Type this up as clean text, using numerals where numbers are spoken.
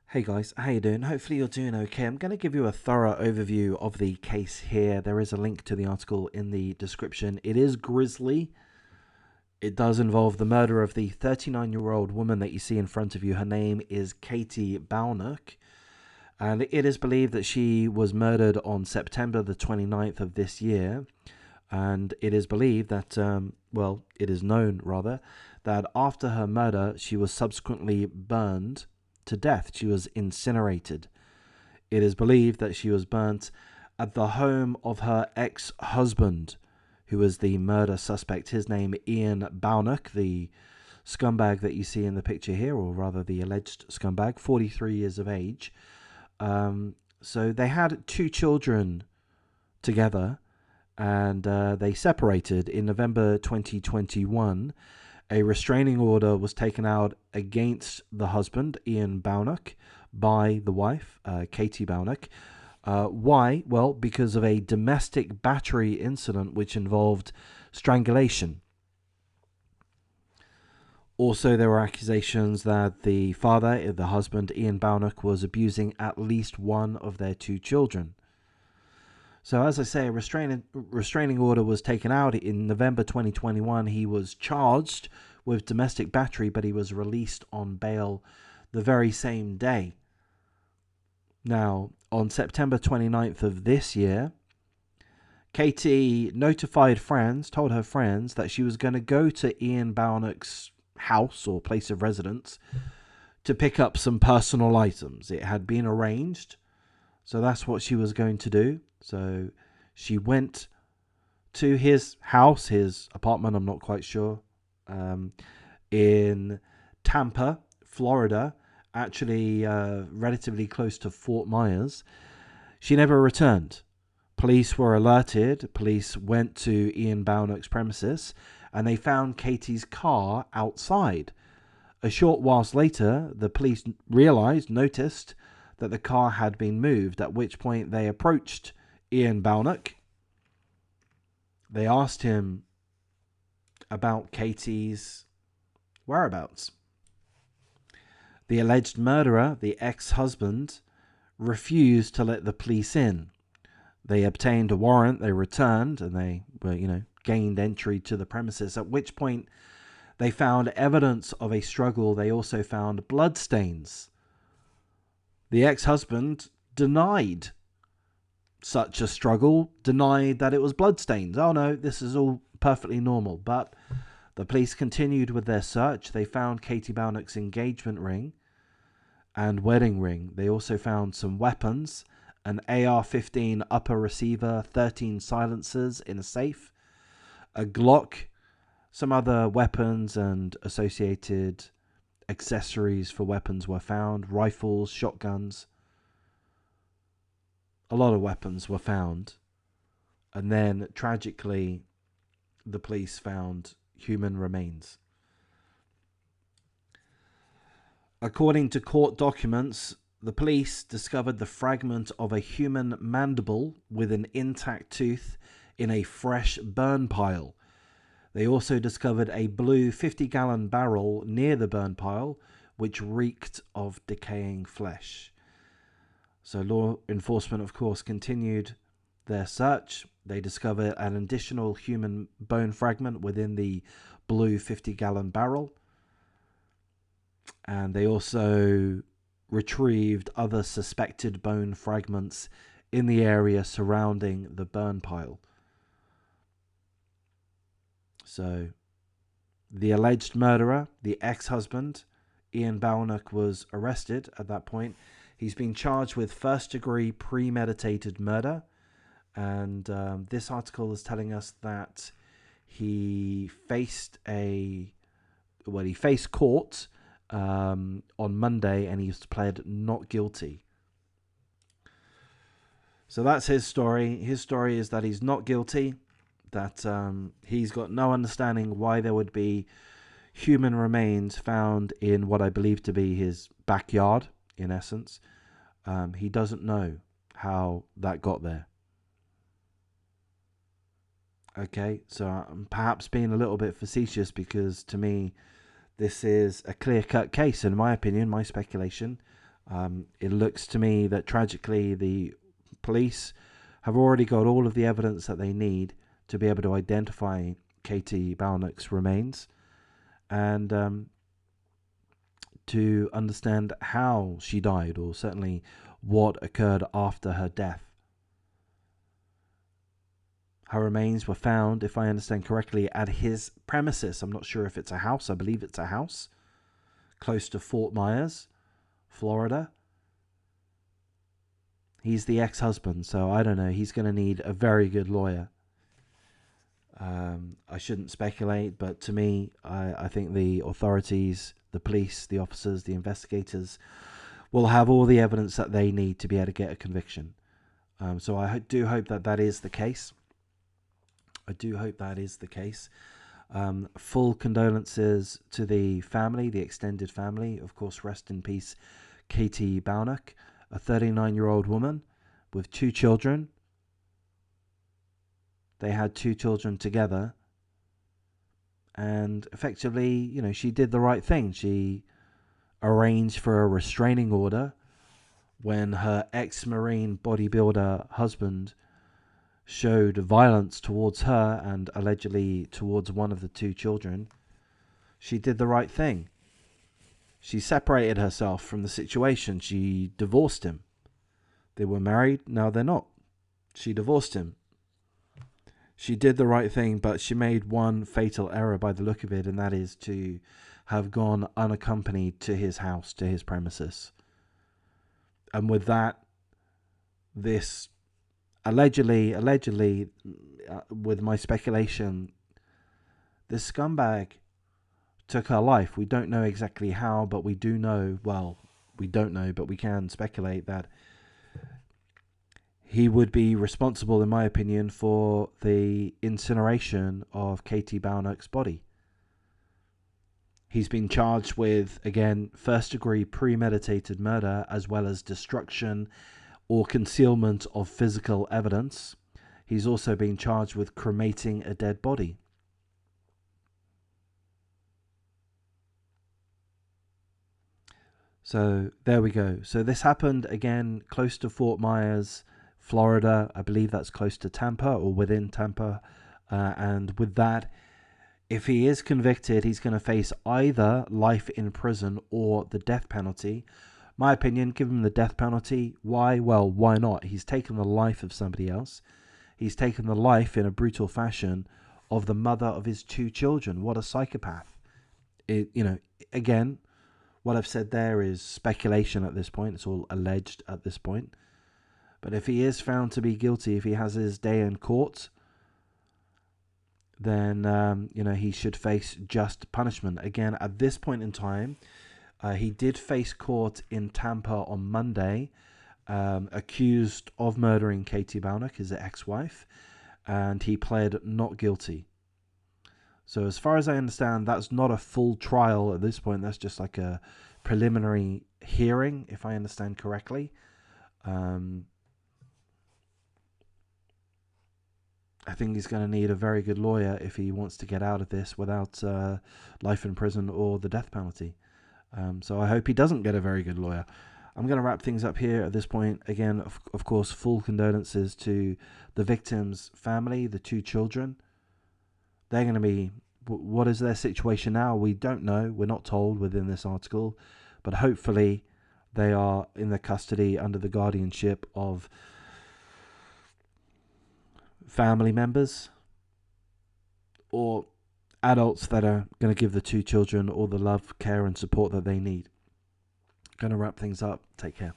Hey guys, how you doing? Hopefully you're doing okay. I'm going to give you a thorough overview of the case here. There is a link to the article in the description. It is grisly. It does involve the murder of the 39-year-old woman that you see in front of you. Her name is Katie Baunach, and it is believed that she was murdered on September the 29th of this year. And it is believed that, it is known rather, that after her murder, she was subsequently burned to death. She was incinerated. It is believed that she was burnt at the home of her ex-husband, who was the murder suspect. His name, Ian Baunach, the scumbag that you see in the picture here, or rather the alleged scumbag, 43 years of age. So they had two children together, and they separated in November 2021. A restraining order was taken out against the husband, Ian Baunach, by the wife, Katie Baunach. Why? Well, because of a domestic battery incident which involved strangulation. Also, there were accusations that the father, the husband, Ian Baunach, was abusing at least one of their two children. So, as I say, a restraining order was taken out in November 2021. He was charged with domestic battery, but he was released on bail the very same day. Now, on September 29th of this year, Katie notified friends, told her friends that she was going to go to Ian Baunach's house or place of residence to pick up some personal items. It had been arranged, so that's what she was going to do. So she went to his house, his apartment, I'm not quite sure, in Tampa, Florida, actually relatively close to Fort Myers. She never returned. Police were alerted. Police went to Ian Baunach's premises, and they found Katie's car outside. A short whilst later, the police noticed that the car had been moved, at which point they approached Ian Baunach. They asked him about Katie's whereabouts. The alleged murderer, the ex-husband, refused to let the police in. They obtained a warrant, they returned, and they were, gained entry to the premises, at which point they found evidence of a struggle. They also found bloodstains. The ex-husband denied such a struggle, denied that it was bloodstains. Oh no, this is all perfectly normal. But the police continued with their search. They found Katie Baunach's engagement ring and wedding ring. They also found some weapons, an AR-15 upper receiver, 13 silencers in a safe, a Glock, some other weapons and associated accessories for weapons were found, rifles, shotguns. A lot of weapons were found. And then, tragically, the police found human remains. According to court documents, the police discovered the fragment of a human mandible with an intact tooth in a fresh burn pile. They also discovered a blue 50-gallon barrel near the burn pile, which reeked of decaying flesh. So law enforcement, of course, continued their search. They discovered an additional human bone fragment within the blue 50-gallon barrel. And they also retrieved other suspected bone fragments in the area surrounding the burn pile. So the alleged murderer, the ex-husband, Ian Baunach, was arrested at that point. He's been charged with first-degree premeditated murder. And this article is telling us that he faced court on Monday, and he's pled not guilty. So that's his story. His story is that he's not guilty, that he's got no understanding why there would be human remains found in what I believe to be his backyard, in essence. He doesn't know how that got there. Okay, so I'm perhaps being a little bit facetious, because to me, this is a clear-cut case, in my opinion, my speculation, It looks to me that tragically the police have already got all of the evidence that they need to be able to identify Katie Baunach's remains and to understand how she died, or certainly what occurred after her death. Her remains were found, if I understand correctly, at his premises. I'm not sure if it's a house. I believe it's a house close to Fort Myers, Florida. He's the ex-husband, so I don't know. He's going to need a very good lawyer. I shouldn't speculate, but to me, I think the authorities, the police, the officers, the investigators will have all the evidence that they need to be able to get a conviction. So I do hope that that is the case. I do hope that is the case. Full condolences to the family, the extended family. Of course, rest in peace, Katie Baunach, a 39-year-old woman with 2 children. They had 2 children together. And effectively, you know, she did the right thing. She arranged for a restraining order when her ex-Marine bodybuilder husband showed violence towards her and allegedly towards one of the 2 children. She did the right thing. She separated herself from the situation. She divorced him. They were married, now they're not. She divorced him. She did the right thing, but she made one fatal error by the look of it, and that is to have gone unaccompanied to his house, to his premises. And with that, this allegedly, with my speculation, this scumbag took her life. We don't know exactly how, but we do know, well, we don't know, but we can speculate that he would be responsible, in my opinion, for the incineration of Katie Baunach's body. He's been charged with, again, first-degree premeditated murder, as well as destruction or concealment of physical evidence. He's also been charged with cremating a dead body. So there we go. So this happened, again, close to Fort Myers, Florida. I believe that's close to Tampa or within Tampa. And with that, if he is convicted, he's going to face either life in prison or the death penalty. My opinion, give him the death penalty. Why? Well, why not? He's taken the life of somebody else. He's taken the life in a brutal fashion of the mother of his 2 children. What a psychopath. Again, what I've said there is speculation at this point. It's all alleged at this point. But if he is found to be guilty, if he has his day in court, then, he should face just punishment. Again, at this point in time, he did face court in Tampa on Monday, accused of murdering Katie Baunach, his ex-wife, and he pled not guilty. So as far as I understand, that's not a full trial at this point. That's just like a preliminary hearing, if I understand correctly. I think he's going to need a very good lawyer if he wants to get out of this without life in prison or the death penalty. So I hope he doesn't get a very good lawyer. I'm going to wrap things up here at this point. Again, of course, full condolences to the victim's family, the 2 children. They're going to be, what is their situation now? We don't know. We're not told within this article. But hopefully they are in the custody under the guardianship of family members or adults that are going to give the 2 children all the love, care and support that they need. Going to wrap things up. Take care.